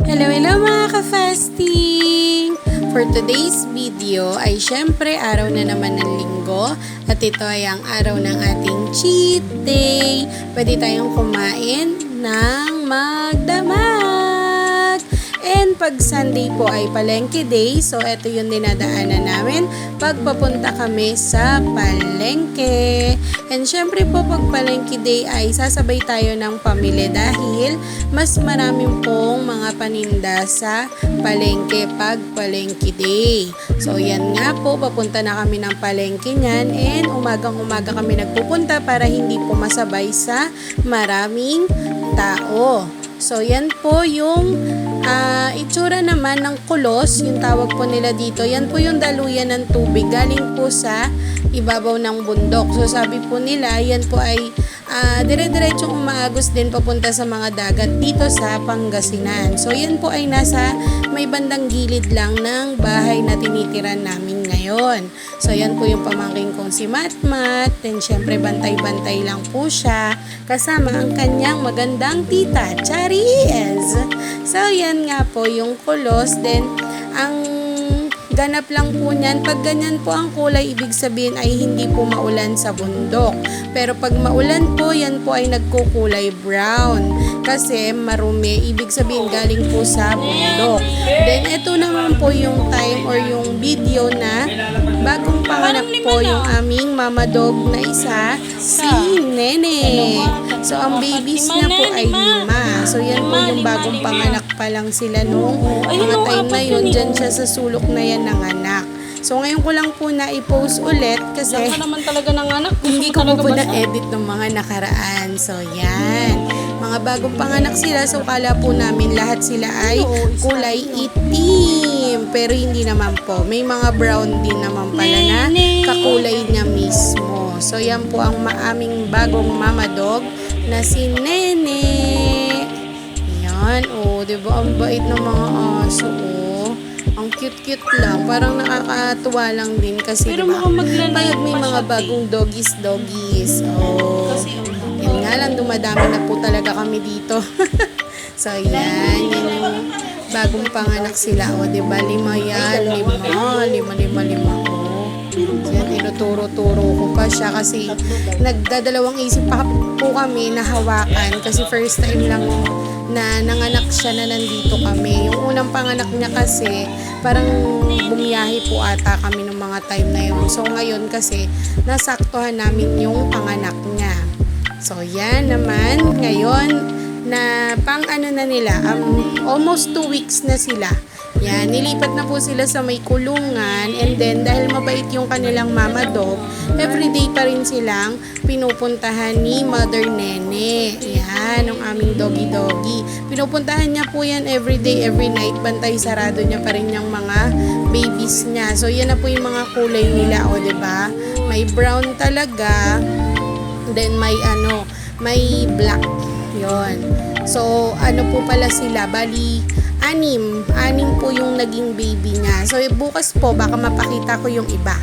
Hello mga ka-fasting! For today's video ay syempre araw na naman ng linggo at ito ay ang araw ng ating cheat day. Pwede tayong kumain ng magdamag. And pag Sunday po ay palengke day, so ito yung dinadaanan namin pag papunta kami sa palengke. And syempre po pag palengke day ay sasabay tayo ng pamilya dahil mas maraming pong mga paninda sa palengke pag palengke day. So yan nga po, papunta na kami ng palengke niyan and umagang-umaga kami nagpupunta para hindi po masabay sa maraming tao. So yan po yung itsura naman ng kulos, yung tawag po nila dito. Yan po yung daluyan ng tubig galing po sa ibabaw ng bundok. So sabi po nila, yan po ay dire-diretsong umaagos din papunta sa mga dagat dito sa Pangasinan. So yan po ay nasa may bandang gilid lang ng bahay na tinitiran namin ngayon. So yan po yung pamangking kong si Matmat. And syempre bantay-bantay lang po siya kasama ang kanyang magandang tita, Charis. So yan nga po yung kulos. Then ang ganap lang po niyan, pag ganyan po ang kulay, ibig sabihin ay hindi po maulan sa bundok. Pero pag maulan po, yan po ay nagkukulay brown. Kasi marumi, ibig sabihin galing po sa bundok. Then ito naman po yung time or yung video na bagong panganak po yung aming mama dog na isa, si Nene. So ang babies niya po ay 5. So yan po yung bagong panganak pa lang sila nung mga time na yun. Diyan siya sa sulok na yan ng anak. So ngayon ko lang po na-i-post ulit kasi naman talaga ng anak. Hindi ko po na-edit ng mga nakaraan. So yan, mga bagong panganak sila. So kala po namin lahat sila ay kulay itim. Pero hindi naman po. May mga brown din naman pala na kakulay niya mismo. So yan po ang aming bagong mama dog na si Nene. Yan, diba ang bait ng mga aso, Ang cute-cute lang. Parang nakakatuwa lang din kasi pero diba, pag may mga siya, bagong doggies. Yan nga lang, dumadami na po talaga kami dito. So yan yung bagong panganak sila. Diba, 5 yan. 5. Yan, tinuturo-turo ko pa siya kasi nagdadalawang isip pa po kami na hawakan kasi first time lang na nanganak siya na nandito kami. Yung unang panganak niya kasi parang bumiyahe po ata kami ng mga time na yun. So ngayon kasi nasaktuhan namin yung panganak niya. So yan naman ngayon na pang na nila, almost 2 weeks na sila. Yan, nilipat na po sila sa may kulungan and then dahil mabait yung kanilang mama dog, everyday pa rin silang pinupuntahan ni Mother Nene. Yan, ang aming doggy. Pinupuntahan niya po yan everyday, every night. Bantay sarado niya pa rin yung mga babies niya. So yan na po yung mga kulay nila, diba? May brown talaga, then may may black. Yon. So ano po pala sila, bali 6 po yung naging baby niya. So bukas po baka mapakita ko yung iba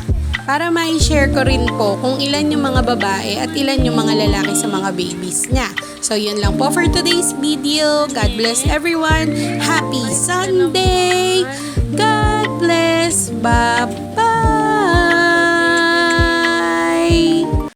para ma-share ko rin po kung ilan yung mga babae at ilan yung mga lalaki sa mga babies niya. So yun lang po for today's video. God bless everyone. Happy Sunday. God bless. Bye.